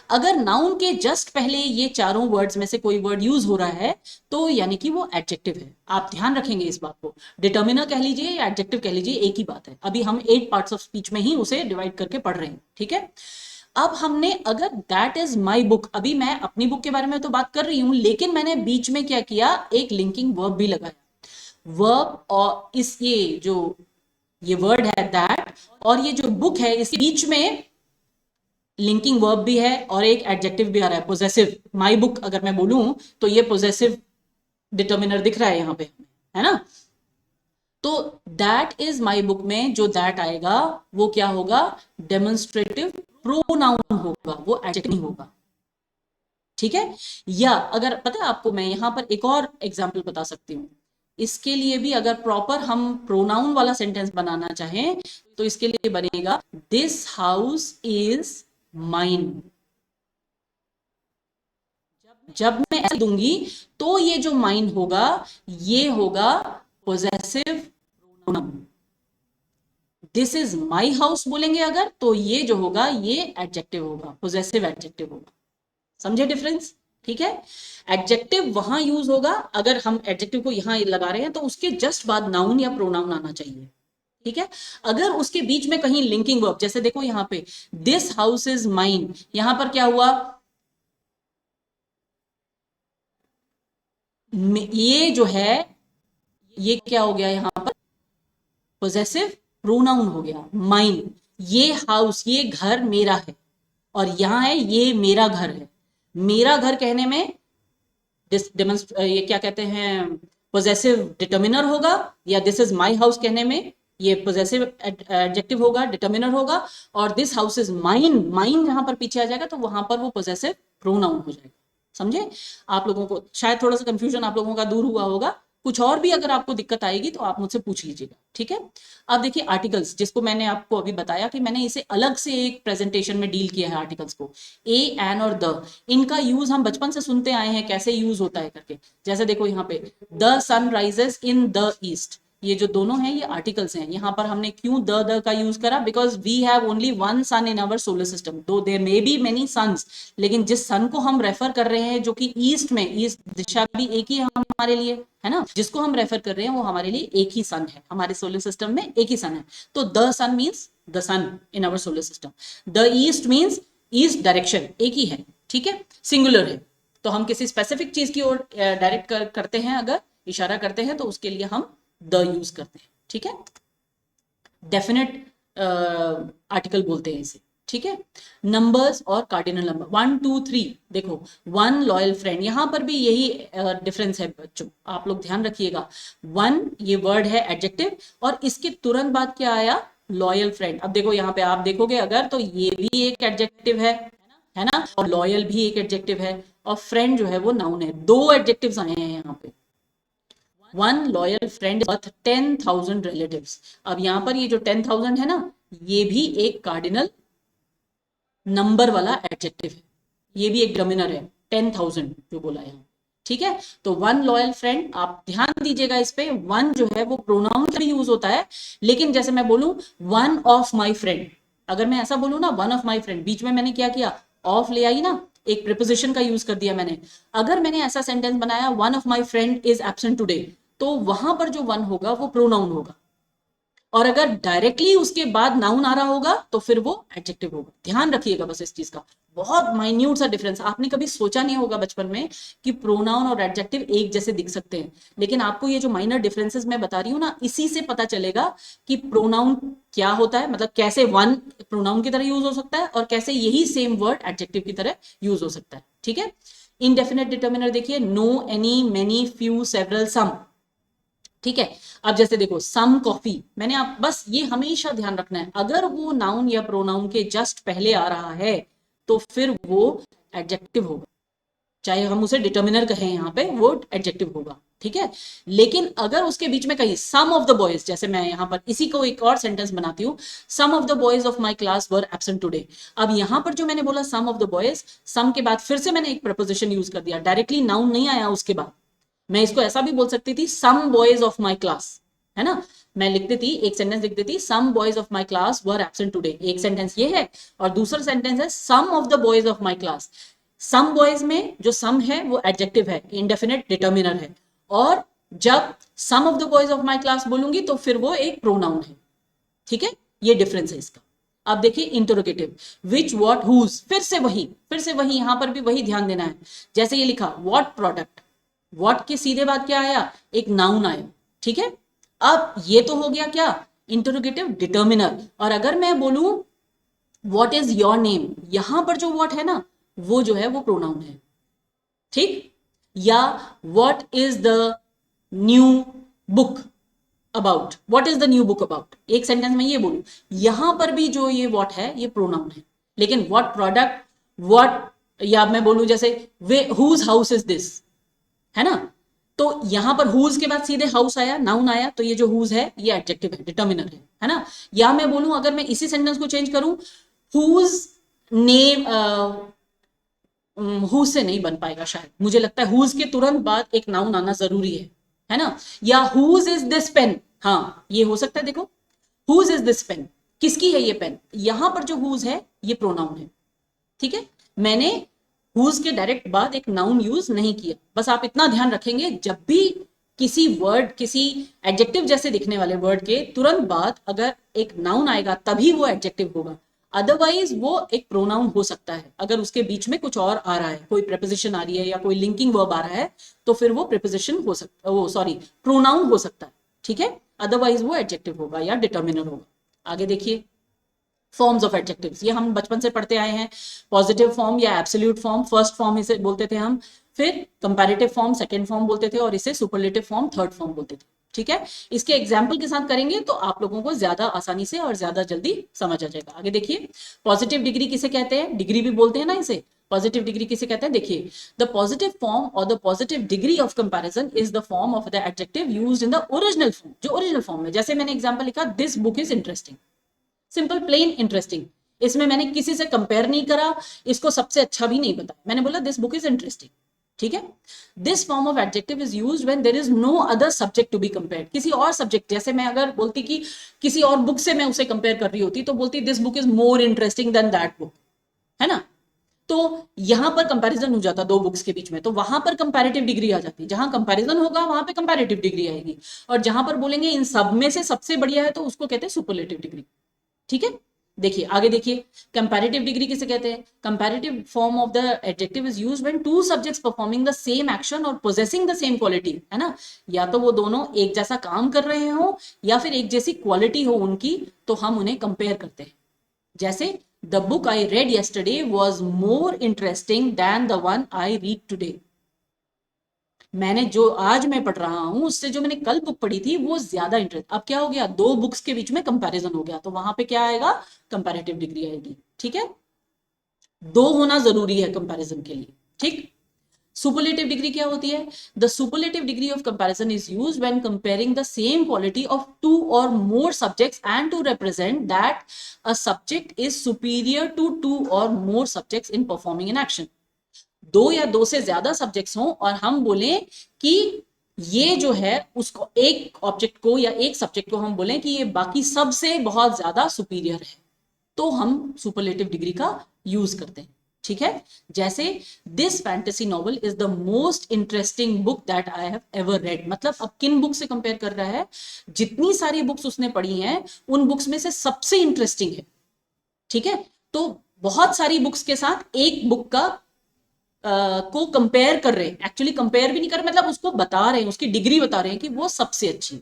अगर नाउन के जस्ट पहले ये चारों वर्ड्स में से कोई वर्ड यूज हो रहा है तो यानी कि वो एडजेक्टिव है. आप ध्यान रखेंगे इस बात को. डिटर्मिनर कह लीजिए या एडजेक्टिव कह लीजिए, एक ही बात है. अभी हम 8 पार्ट्स ऑफ स्पीच में ही उसे डिवाइड करके पढ़ रहे हैं. ठीक है. अब हमने अगर दैट इज माई बुक, अभी मैं अपनी बुक के बारे में तो बात कर रही हूं, लेकिन मैंने बीच में क्या किया, एक लिंकिंग वर्ब भी लगाया. वर्ब और इस ये वर्ड है दैट, और ये जो बुक है इसके बीच में लिंकिंग वर्ब भी है और एक एडजेक्टिव भी आ रहा है, पोजेसिव. माई बुक अगर मैं बोलूं तो ये पोजेसिव डिटर्मिनर दिख रहा है यहां पे, है ना. तो दैट इज माई बुक में जो दैट आएगा वो क्या होगा, डेमोन्स्ट्रेटिव प्रोनाउन होगा, वो एडजेक्टिव नहीं होगा. ठीक है. या अगर पता है आपको, मैं यहां पर एक और एग्जांपल बता सकती हूं. इसके लिए भी अगर प्रॉपर हम प्रोनाउन वाला सेंटेंस बनाना चाहें तो इसके लिए बनेगा दिस हाउस इज माइन. जब मैं ऐसे दूंगी तो ये जो माइन होगा ये होगा possessive pronoun. This is my house बोलेंगे अगर, तो ये जो होगा ये एडजेक्टिव होगा, पोजेसिव एडजेक्टिव होगा. समझे डिफरेंस. ठीक है. एडजेक्टिव वहां यूज होगा अगर हम एडजेक्टिव को यहां लगा रहे हैं तो उसके जस्ट बाद नाउन या प्रोनाउन आना चाहिए. ठीक है. अगर उसके बीच में कहीं लिंकिंग वर्ब, जैसे देखो यहां पे दिस हाउस इज माइन, यहां पर क्या हुआ, ये जो है ये क्या हो गया, यहां पर पोजेसिव प्रोनाउन हो गया. माइन, ये हाउस, ये घर मेरा है, और यहां है ये मेरा घर है. मेरा घर कहने में ये क्या कहते हैं, पोजेसिव डिटर्मिनर होगा. या दिस इज माई हाउस कहने में ये पोजेसिव एडजेक्टिव होगा, डिटर्मिनर होगा. और this house is mine, mine जहां पर पीछे आ जाएगा तो वहां पर वो पोजेसिव प्रोनाउन हो जाएगा. समझे. आप लोगों को शायद थोड़ा सा कंफ्यूजन आप लोगों का दूर हुआ होगा. कुछ और भी अगर आपको दिक्कत आएगी तो आप मुझसे पूछ लीजिएगा. ठीक है. अब देखिए आर्टिकल्स, जिसको मैंने आपको अभी बताया कि मैंने इसे अलग से एक प्रेजेंटेशन में डील किया है आर्टिकल्स को. ए, एन और द, इनका यूज हम बचपन से सुनते आए हैं कैसे यूज होता है करके. जैसे देखो यहाँ पे the sun rises in the east, ये जो दोनों हैं ये आर्टिकल्स हैं. यहां पर हमने क्यों द का यूज करा, because we have only one sun in our solar system. Though there may be many suns, लेकिन जिस सन को हम रेफर कर रहे हैं जो कि ईस्ट में, ईस्ट दिशा भी एक ही है हमारे लिए, है ना. जिसको हम रेफर कर रहे हैं वो हमारे लिए एक ही सन है, हमारे सोलर सिस्टम में एक ही सन है. तो the sun means the sun in our solar system. The east means east direction, एक ही है. ठीक है. सिंगुलर है. तो हम किसी स्पेसिफिक चीज की ओर डायरेक्ट करते हैं, अगर इशारा करते हैं तो उसके लिए हम द यूज करते हैं. ठीक है. डेफिनेट आर्टिकल बोलते हैं इसे. ठीक है. नंबर्स और कार्डिनल नंबर 1 2 3, देखो वन लॉयल फ्रेंड, यहां पर भी यही डिफरेंस है बच्चों, आप लोग ध्यान रखिएगा. वन ये वर्ड है एडजेक्टिव, और इसके तुरंत बाद क्या आया, लॉयल फ्रेंड. अब देखो यहाँ पे आप देखोगे अगर, तो ये भी एक एडजेक्टिव है ना, और लॉयल भी एक एडजेक्टिव है, और फ्रेंड जो है वो नाउन है. दो एडजेक्टिव्स आए हैं यहाँ पे. One loyal friend worth 10,000 relatives. अब यहां पर ये जो 10,000 है ना, ये भी एक कार्डिनल नंबर वाला एडजेक्टिव है, ये भी एक डोमिनर है. 10,000 जो बोला है. ठीक है. तो वन लॉयल फ्रेंड, आप ध्यान दीजिएगा इस पे, वन जो है वो प्रोनाउन भी यूज होता है, लेकिन जैसे मैं बोलूं वन ऑफ माई फ्रेंड, अगर मैं ऐसा बोलूं ना वन ऑफ माई फ्रेंड, बीच में मैंने क्या किया, ऑफ ले आई ना, एक प्रीपोजिशन का यूज कर दिया मैंने. अगर मैंने ऐसा सेंटेंस बनाया one of my friend is absent today, तो वहां पर जो वन होगा वो प्रोनाउन होगा. और अगर डायरेक्टली उसके बाद नाउन आ रहा होगा तो फिर वो एडजेक्टिव होगा। ध्यान रखिएगा बस इस चीज का, बहुत माइन्यूट सा डिफरेंस। आपने कभी सोचा नहीं होगा बचपन में कि प्रोनाउन और एडजेक्टिव एक जैसे दिख सकते हैं, लेकिन आपको ये जो माइनर डिफरेंसेस मैं बता रही हूँ ना, इसी से पता चलेगा कि प्रोनाउन क्या होता है, मतलब कैसे वन प्रोनाउन की तरह यूज हो सकता है और कैसे यही सेम वर्ड एडजेक्टिव की तरह यूज हो सकता है। ठीक है, इनडेफिनेट डिटर्मिनर देखिए, no, any, many, few, several, some. ठीक है, अब जैसे देखो सम कॉफी, मैंने आप बस ये हमेशा ध्यान रखना है, अगर वो नाउन या प्रोनाउन के जस्ट पहले आ रहा है तो फिर वो एडजेक्टिव होगा, चाहे हम उसे डिटर्मिनर कहें, यहाँ पे वो एडजेक्टिव होगा। ठीक है, लेकिन अगर उसके बीच में कहीं सम ऑफ द बॉयज, जैसे मैं यहाँ पर इसी को एक और सेंटेंस बनाती हूँ, some of the boys of my class were absent today. अब यहाँ पर जो मैंने बोला some of the boys, some के बाद फिर से मैंने एक प्रपोजिशन यूज कर दिया, डायरेक्टली नाउन नहीं आया उसके बाद। मैं इसको ऐसा भी बोल सकती थी, some boys of my class, है ना, मैं लिखती थी एक सेंटेंस, लिख देती some boys of my class were absent today, एक सेंटेंस ये है, और दूसरा सेंटेंस है some of the boys of my class. Some boys में जो सम है वो एडजेक्टिव है, इंडेफिनेट डिटर्मिनर है, और जब some of the boys of my class बोलूंगी तो फिर वो एक प्रोनाउन है। ठीक है, ये डिफरेंस है इसका। अब देखिए इंटरोगेटिव, विच, व्हाट, हुज, फिर से वही यहां पर भी वही ध्यान देना है। जैसे ये लिखा व्हाट प्रोडक्ट, व्हाट के सीधे बाद क्या आया, एक नाउन आया। ठीक है, अब ये तो हो गया क्या, इंटरोगेटिव डिटर्मिनर। और अगर मैं बोलूं व्हाट इज योर नेम, यहां पर जो व्हाट है ना, वो जो है वो प्रोनाउन है। ठीक, या what is the new book about, what is the new book about, एक सेंटेंस में ये बोलूं, यहां पर भी जो ये व्हाट है ये प्रोनाउन है। लेकिन व्हाट प्रोडक्ट, व्हाट, या मैं बोलूं जैसे वे हुज हाउस इज दिस, है ना, तो यहां पर हुज के बाद सीधे हाउस आया, नाउन आया, तो ये जो हुज है ये एडजेक्टिव है, डिटर्मिनर है ना। या मैं बोलूं, अगर मैं इसी सेंटेंस को चेंज करूं, हुज नेम, हुज से नहीं बन पाएगा शायद, मुझे लगता है हुज के तुरंत बाद एक नाउन आना जरूरी है ना। या हुज इज दिस पेन, हाँ ये हो सकता है, देखो हुज इज दिस पेन, किसकी है ये पेन, यहां पर जो हुज है ये प्रोनाउन है। ठीक है, मैंने हुज के डायरेक्ट बाद एक नाउन यूज नहीं किया, बस आप इतना ध्यान रखेंगे, जब भी किसी वर्ड, किसी एडजेक्टिव जैसे दिखने वाले वर्ड के तुरंत बाद अगर एक नाउन आएगा तभी वो एडजेक्टिव होगा, अदरवाइज वो एक प्रोनाउन हो सकता है। अगर उसके बीच में कुछ और आ रहा है, कोई प्रेपोजिशन आ रही है या कोई लिंकिंग वर्ब आ रहा है, तो फिर वो प्रेपोजिशन हो सकता, वो सॉरी प्रोनाउन हो सकता है। ठीक है, अदरवाइज वो एडजेक्टिव होगा या डिटर्मिनर होगा। आगे देखिए फॉर्म्स ऑफ एडजेक्टिव्स, ये हम बचपन से पढ़ते आए हैं, पॉजिटिव फॉर्म या एब्सोल्यूट फॉर्म, फर्स्ट फॉर्म इसे बोलते थे हम, फिर कंपैरेटिव फॉर्म सेकंड फॉर्म बोलते थे, और इसे सुपरलेटिव फॉर्म थर्ड फॉर्म बोलते थे। ठीक है, इसके एग्जाम्पल के साथ करेंगे तो आप लोगों को ज्यादा आसानी से और ज्यादा जल्दी समझ आ जाएगा। आगे देखिए, पॉजिटिव डिग्री किसे कहते हैं, डिग्री भी बोलते हैं ना इसे, पॉजिटिव डिग्री किसे कहते हैं, देखिए द पॉजिटिव फॉर्म और the positive degree of comparison is the form of the adjective used in the original form, जो ओरिजिनल फॉर्म में, जैसे मैंने एग्जांपल लिखा this book is interesting, simple plain interesting, इसमें मैंने किसी से कंपेयर नहीं करा, इसको सबसे अच्छा भी नहीं बताया, मैंने बोला दिस बुक इज इंटरेस्टिंग। ठीक है, this form of adjective is used when there is no other subject to be compared, किसी और सब्जेक्ट, जैसे मैं अगर बोलती कि किसी और बुक से मैं उसे कंपेयर कर रही होती तो बोलती this book is more interesting than that book, है ना, तो यहां पर कंपैरिजन हो जाता दो बुक्स के बीच में, तो वहां पर कंपैरेटिव डिग्री आ जाती, जहां कंपैरिजन होगा वहां पे कंपैरेटिव डिग्री आएगी, और जहां पर बोलेंगे इन सब में से सबसे बढ़िया है तो उसको कहते हैं सुपरलेटिव डिग्री। ठीक है, देखिए आगे देखिए, कंपैरेटिव डिग्री किसे कहते हैं, comparative form of the adjective is used when two subjects performing the same action और पोजेसिंग द सेम क्वालिटी, है ना, या तो वो दोनों एक जैसा काम कर रहे हो या फिर एक जैसी क्वालिटी हो उनकी, तो हम उन्हें कंपेयर करते हैं। जैसे the book I read yesterday was more interesting than the one I read today, मैंने जो आज मैं पढ़ रहा हूं उससे जो मैंने कल बुक पढ़ी थी वो ज्यादा इंटरेस्ट, अब क्या हो गया, दो बुक्स के बीच में कंपैरिजन हो गया, तो वहां पे क्या आएगा, कंपैरेटिव डिग्री आएगी। ठीक है, दो होना जरूरी है कंपैरिजन के लिए। ठीक, सुपरलेटिव डिग्री क्या होती है, the superlative degree of comparison is used when comparing the same quality of two और more subjects and to represent that a subject is superior to two और more subjects in performing an action, दो या दो से ज्यादा subjects हों और हम बोलें कि ये जो है उसको, एक ऑब्जेक्ट को या एक सब्जेक्ट को हम बोलें कि ये बाकी सब से बहुत ज्यादा सुपीरियर है, तो हम सुपरलेटिव डिग्री का यूज करते हैं। ठीक है, जैसे this fantasy novel is the most interesting book that I have ever read, मतलब अब किन बुक से कंपेयर कर रहा है, जितनी सारी बुक्स उसने पढ़ी हैं उन बुक्स में से सबसे इंटरेस्टिंग है। ठीक है, तो बहुत सारी बुक्स के साथ एक बुक का को कंपेयर कर रहे हैं, एक्चुअली कंपेयर भी नहीं कर रहे, मतलब उसको बता रहे हैं, उसकी डिग्री बता रहे हैं कि वो सबसे अच्छी है।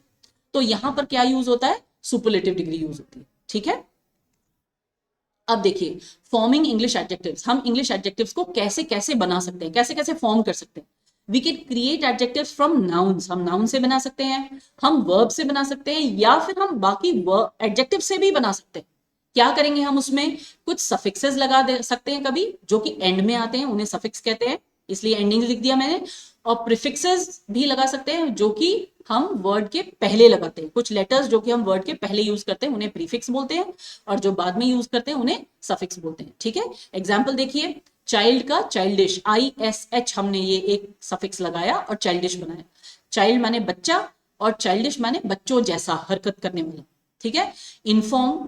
तो यहां पर क्या यूज होता है, सुपरलेटिव डिग्री यूज होती है। ठीक है, अब देखिए फॉर्मिंग इंग्लिश एडजेक्टिव्स, हम इंग्लिश एडजेक्टिव्स को कैसे कैसे बना सकते हैं, कैसे कैसे फॉर्म कर सकते हैं। We can create adjectives from nouns, हम नाउन से बना सकते हैं, हम वर्ब से बना सकते हैं, या फिर हम बाकी एडजेक्टिव से भी बना सकते हैं। क्या करेंगे हम उसमें, कुछ सफिक्सेस लगा दे सकते हैं कभी, जो कि एंड में आते हैं, उन्हें सफिक्स कहते हैं, इसलिए एंडिंग लिख दिया मैंने। और प्रीफिक्सेस भी लगा सकते हैं, जो कि हम वर्ड के पहले लगाते हैं, कुछ लेटर्स जो कि हम वर्ड के पहले यूज करते हैं उन्हें प्रीफिक्स बोलते हैं, और जो बाद में यूज करते हैं उन्हें सफिक्स बोलते हैं। ठीक है, एग्जाम्पल देखिए, चाइल्ड का चाइल्डिश, ISH हमने ये एक सफिक्स लगाया और चाइल्डिश बनाया। चाइल्ड माने बच्चा और चाइल्डिश माने बच्चों जैसा हरकत करने वाला। ठीक है, इन्फॉर्म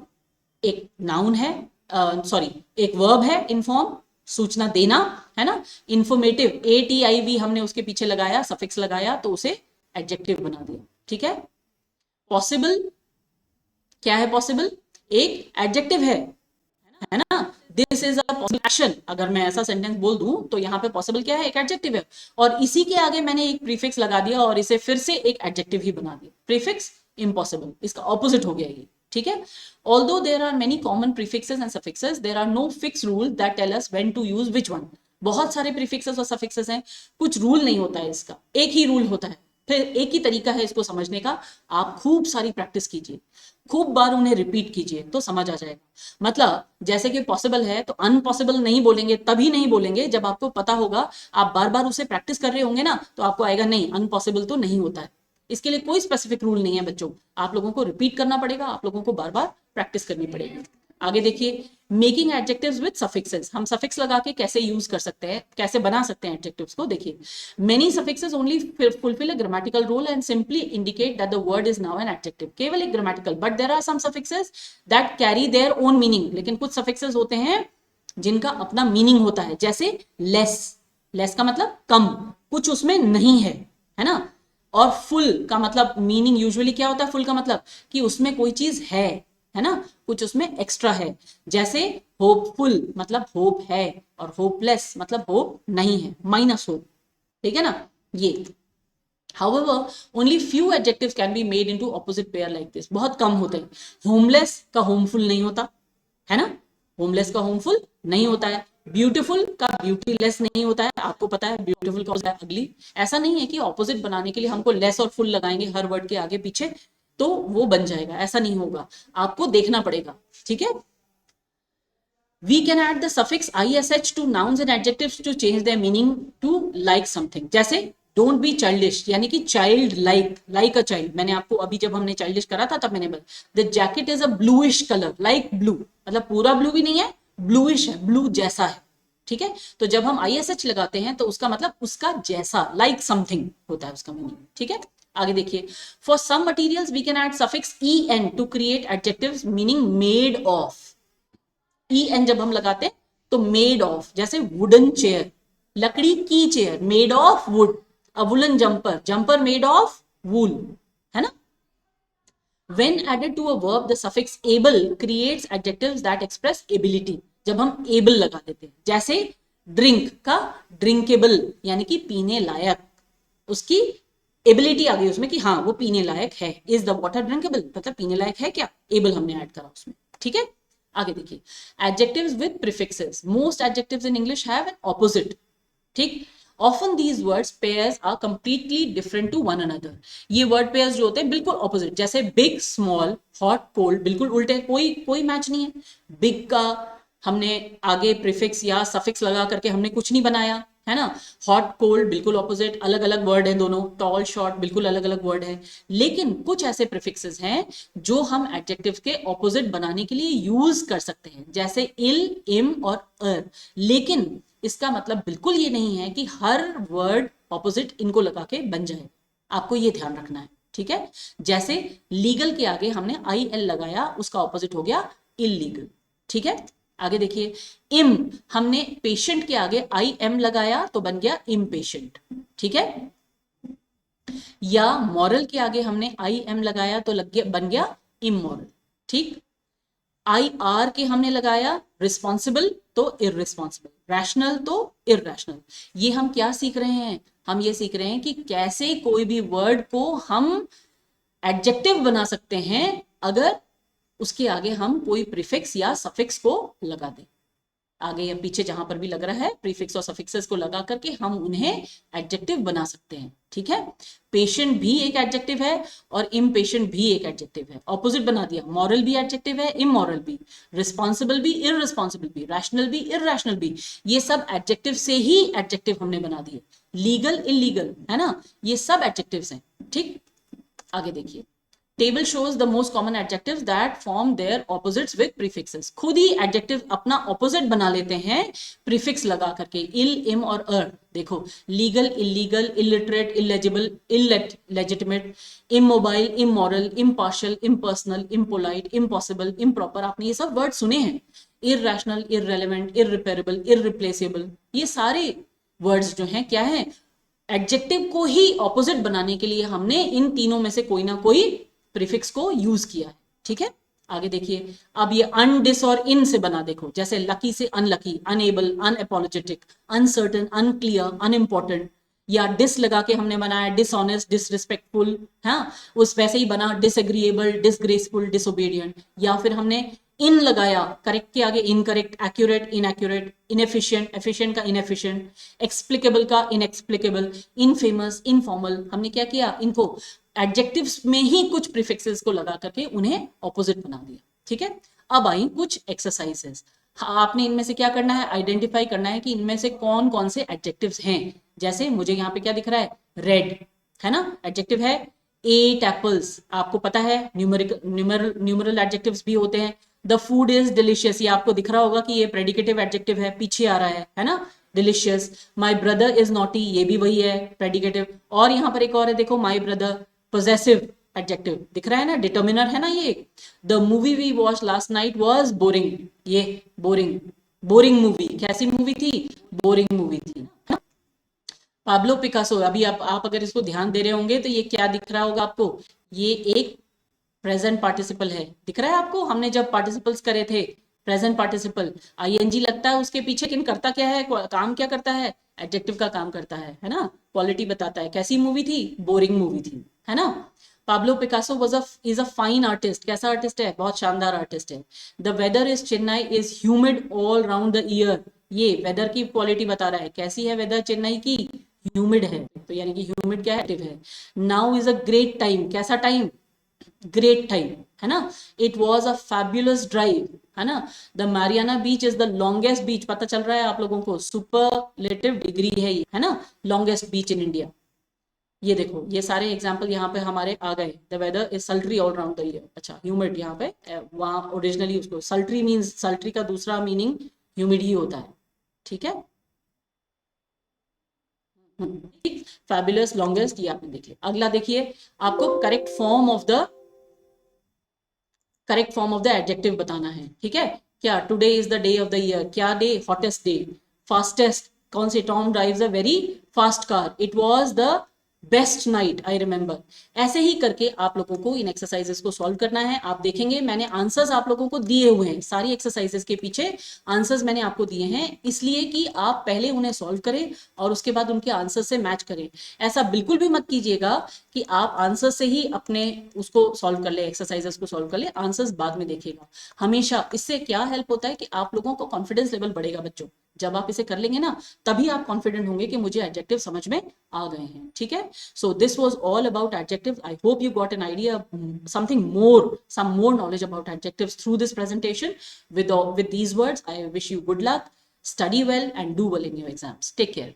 एक नाउन है, सॉरी एक वर्ब है, इन्फॉर्म सूचना देना, है ना। इंफॉर्मेटिव ATIV हमने उसके पीछे लगाया, सफिक्स लगाया, तो उसे एडजेक्टिव बना दिया। ठीक है, पॉसिबल क्या है, पॉसिबल एक एडजेक्टिव है ना। This is a possible action, अगर मैं ऐसा सेंटेंस बोल दूं तो यहाँ पे पॉसिबल क्या है, एक एडजेक्टिव है, और इसी के आगे मैंने एक प्रीफिक्स लगा दिया और इसे फिर से एक एडजेक्टिव ही बना दिया, प्रीफिक्स इम्पॉसिबल, इसका ऑपोजिट हो गया ये। ठीक है, although there are many common prefixes and suffixes, there are no fixed rule that tell us when to use which one। बहुत सारे प्रीफिक्सेस और सफिक्सेस हैं, कुछ रूल नहीं होता है इसका, एक ही रूल होता है, फिर एक ही तरीका है इसको समझने का। आप खूब सारी प्रैक्टिस कीजिए, खूब बार उन्हें रिपीट कीजिए तो समझ आ जाएगा। मतलब जैसे कि पॉसिबल है तो अनपॉसिबल नहीं बोलेंगे, तभी नहीं बोलेंगे जब आपको पता होगा, आप बार बार उसे प्रैक्टिस कर रहे होंगे ना, तो आपको आएगा नहीं अनपॉसिबल तो नहीं होता है। इसके लिए कोई स्पेसिफिक रूल नहीं है बच्चों, आप लोगों को रिपीट करना पड़ेगा, आप लोगों को बार बार प्रैक्टिस करनी पड़ेगी। आगे देखिए, मेकिंग एडजेक्टिव्स विद सफिक्सेस, हम सफिक्स लगा के कैसे यूज कर सकते हैं, कैसे बना सकते हैं एडजेक्टिव्स को। देखिए, many suffixes only fulfil a grammatical role and simply indicate that the word is now an adjective, केवल एक grammatical, but there are some suffixes that carry their own meaning, लेकिन कुछ सफिक्सेस होते हैं जिनका अपना मीनिंग होता है, जैसे लेस, लेस का मतलब कम, कुछ उसमें नहीं है ना। और फुल का मतलब मीनिंग यूजुअली क्या होता है, फुल का मतलब कि उसमें कोई चीज है ना, कुछ उसमें एक्स्ट्रा है, जैसे होपफुल मतलब होप है, और होपलेस मतलब होप नहीं है, माइनस होप। ठीक है ना, ये however only few adjectives can be made into opposite pair like this, बहुत कम होते हैं। होमलेस का होमफुल नहीं होता है ना, होमलेस का होमफुल नहीं होता है। ब्यूटीफुल का ब्यूटीलेस नहीं होता है, आपको पता है ब्यूटीफुल का होता है अगली। ऐसा नहीं है कि ऑपोजिट बनाने के लिए हमको लेस और फुल लगाएंगे हर वर्ड के आगे पीछे तो वो बन जाएगा, ऐसा नहीं होगा, आपको देखना पड़ेगा। ठीक है, we can add the suffix ish to nouns and adjectives to change their meaning to like something, जैसे don't be childish यानी कि child like a child, मैंने आपको अभी जब हमने childish करा था तब मैंने बोला the jacket is a bluish color like blue, मतलब पूरा ब्लू भी नहीं है, bluish है, ब्लू जैसा है। ठीक है, तो जब हम ish लगाते हैं तो उसका मतलब उसका जैसा, like something होता है उसका मीनिंग। ठीक है, आगे देखिए, for some materials we can add suffix en to create adjectives meaning made of, en जब हम लगाते हैं तो मेड ऑफ, जैसे वुडन चेयर, लकड़ी की chair made of would, a woollen jumper, jumper made of wool, है ना। when added to a verb the suffix able creates adjectives that express ability, जब हम able लगा देते हैं, जैसे ड्रिंक का ड्रिंकेबल यानी कि पीने लायक, उसकी एबिलिटी आ गई उसमें कि हाँ वो पीने लायक है, इज द वाटर ड्रिंकेबल मतलब पीने लायक है क्या, एबल हमने ऐड करा उसमें। ठीक है, आगे देखिए, adjectives with prefixes, most adjectives in English have an opposite. ठीक, often these words pairs are completely different to one another, ये वर्ड पेयर्स जो होते हैं बिल्कुल ऑपोजिट, जैसे बिग स्मॉल हॉट कोल्ड बिल्कुल उल्टे, कोई कोई मैच नहीं है। बिग का हमने आगे प्रीफिक्स या सफिक्स लगा करके हमने कुछ नहीं बनाया, है ना। हॉट कोल्ड बिल्कुल ऑपोजिट, अलग अलग वर्ड है दोनों, टॉल शॉर्ट बिल्कुल अलग अलग वर्ड है। लेकिन कुछ ऐसे प्रीफिक्सेस हैं जो हम एडजेक्टिव के ऑपोजिट बनाने के लिए यूज कर सकते हैं, जैसे इल, इम और अर। लेकिन इसका मतलब बिल्कुल ये नहीं है कि हर वर्ड ऑपोजिट इनको लगा के बन जाए, आपको ये ध्यान रखना है। ठीक है, जैसे लीगल के आगे हमने IL लगाया, उसका ऑपोजिट हो गया इलीगल। ठीक है, आगे देखिए, इम, हमने पेशेंट के आगे आई एम लगाया तो बन गया इम्पेशेंट, ठीक है। या मॉरल के आगे हमने आई एम लगाया तो लग गया, बन गया इमोरल, ठीक। आई आर के हमने लगाया रिस्पॉन्सिबल तो इररिस्पॉन्सिबल, रैशनल तो इररैशनल। ये हम क्या सीख रहे हैं, हम ये सीख रहे हैं कि कैसे कोई भी वर्ड को हम एडजेक्टिव बना सकते हैं अगर उसके आगे हम कोई प्रीफिक्स या सफिक्स को लगा दें। आगे या पीछे जहां पर भी लग रहा है प्रीफिक्स और सफिक्सेस को लगा करके हम उन्हें एडजेक्टिव बना सकते हैं, ठीक है। पेशेंट भी एक एडजेक्टिव है और इम्पेशेंट भी एक एडजेक्टिव है, ऑपोजिट बना दिया। मॉरल भी एडजेक्टिव है, इमोरल भी, रिस्पॉन्सिबल भी, इररिस्पॉन्सिबल भी, रैशनल भी, इररैशनल भी, ये सब एडजेक्टिव से ही एडजेक्टिव हमने बना दिए। लीगल, इलीगल, है ना, ये सब एडजेक्टिव्स हैं, ठीक। आगे देखिए, table shows the most common adjectives that form their opposites with prefixes. खुद ही एडजेक्टिव अपना ऑपोजिट बना लेते हैं प्रीफिक्स लगा करके, इल, इम और अर। देखो, legal, illegal, illiterate, illegible, illegitimate, immobile, immoral, impartial, impersonal, impolite, impossible, improper, आपने ये सब वर्ड सुने हैं। इररैशनल, इररेलेवेंट, इररिपेरेबल, इररिप्लेसेबल, ये सारे वर्ड्स जो हैं क्या है, एडजेक्टिव को ही ऑपोजिट बनाने के लिए हमने इन तीनों में से कोई ना कोई प्रीफिक्स को यूज किया है, ठीक है। आगे देखिए, अब ये अन, डिस और इन से बना, देखो जैसे लकी से unlucky, unable, unapologetic, uncertain, unclear, unimportant, या डिस लगा के हमने बनाया डिसऑनेस्ट, डिसरिस्पेक्टफुल, हाँ, उस वैसे ही बना डिसएग्रीएबल, डिसग्रेसफुल, डिसोबीडियंट। या फिर हमने इन लगाया, करेक्ट के आगे incorrect, accurate, inaccurate, inefficient, efficient का इनएफिशिएंट, एक्सप्लिकेबल का इनएक्सप्लिकेबल, इनफेमस, इनफॉर्मल। हमने क्या किया, इनको एडजेक्टिव्स में ही कुछ प्रीफिक्सेस को लगा करके उन्हें ऑपोजिट बना दिया, ठीक है। अब आई कुछ एक्सरसाइजेस। आपने इनमें से क्या करना है, आइडेंटिफाई करना है कि इनमें से कौन कौन से एडजेक्टिव्स हैं। जैसे मुझे यहाँ पे क्या दिख रहा है, रेड, है ना, एडजेक्टिव है। 8 एप्पल्स, आपको पता है न्यूमरल एडजेक्टिव्स भी होते हैं। द फूड इज डिलीशियस, ये आपको दिख रहा होगा कि ये प्रेडिकेटिव एडजेक्टिव है, पीछे आ रहा है ना, delicious. My brother is naughty, ये भी वही है, प्रेडिकेटिव। और यहाँ पर एक और है, देखो, माई ब्रदर, पोजेसिव एडजेक्टिव दिख रहा है ना, डिटर्मिनर है ना ये। The movie we watch last night was boring, ये बोरिंग, बोरिंग मूवी, कैसी मूवी थी, बोरिंग मूवी थी। पाब्लो पिकासो, अभी आप अगर इसको ध्यान दे रहे होंगे तो ये क्या दिख रहा होगा आपको, ये एक प्रेजेंट पार्टिसिपल है, दिख रहा है आपको। हमने जब पार्टिसिपल्स करे थे, प्रेजेंट पार्टिसिपल आईएनजी लगता है उसके पीछे, लेकिन करता क्या है, काम क्या करता है, एडजेक्टिव का काम करता है ना, क्वालिटी बताता है। कैसी मूवी थी, बोरिंग मूवी थी, है ना। Pablo Picasso is a fine artist, कैसा आर्टिस्ट है, बहुत शानदार आर्टिस्ट है। The weather is Chennai is humid all round the year, ये वेदर की क्वालिटी बता रहा है, कैसी है वेदर चेन्नई की, ह्यूमिड है, तो यानी कि ह्यूमिड क्या है। Now is a great time, कैसा टाइम, ग्रेट टाइम, है ना। It was a fabulous drive, है ना। The Mariana beach is the longest beach, पता चल रहा है आप लोगों को, सुपरलेटिव डिग्री है ये, है ना, लॉन्गेस्ट बीच इन इंडिया। ये देखो, ये सारे एग्जाम्पल यहाँ पे हमारे आ गए। The weather is sultry all round the year, अच्छा ह्यूमिड यहाँ पे, वहाँ ओरिजिनली उसको सल्ट्री मीन्स, सल्ट्री का दूसरा मीनिंग ह्यूमिड ही होता है, ठीक है। फैबुलस, लॉन्गेस्ट, ये आपने देख लिया। अगला देखिए, आपको correct form of the adjective बताना है, ठीक है। क्या, today is the day of the year, क्या डे, हॉटेस्ट डे। फास्टेस्ट, कौन सी, Tom drives a very fast car. It was the best night, I remember. ऐसे ही करके आप लोगों को इन एक्सरसाइजेस को सॉल्व करना है। आप देखेंगे मैंने आंसर्स आप लोगों को दिए हुए हैं, सारी एक्सरसाइजेस के पीछे आंसर्स मैंने आपको दिए हैं, इसलिए कि आप पहले उन्हें सॉल्व करें और उसके बाद उनके आंसर से मैच करें। ऐसा बिल्कुल भी मत कीजिएगा कि आप आंसर से ही अपने उसको सॉल्व कर ले, एक्सरसाइजेस को सॉल्व कर ले, आंसर्स बाद में देखेगा। हमेशा इससे क्या हेल्प होता है कि आप लोगों को कॉन्फिडेंस लेवल बढ़ेगा बच्चों, जब आप इसे कर लेंगे ना, तभी आप कॉन्फिडेंट होंगे कि मुझे एडजेक्टिव समझ में आ गए हैं, ठीक है। So this was all about adjective. I hope you got an idea, something more, some more knowledge about adjectives through this presentation. With these words, I wish you good luck, study well and do well in your exams. Take care.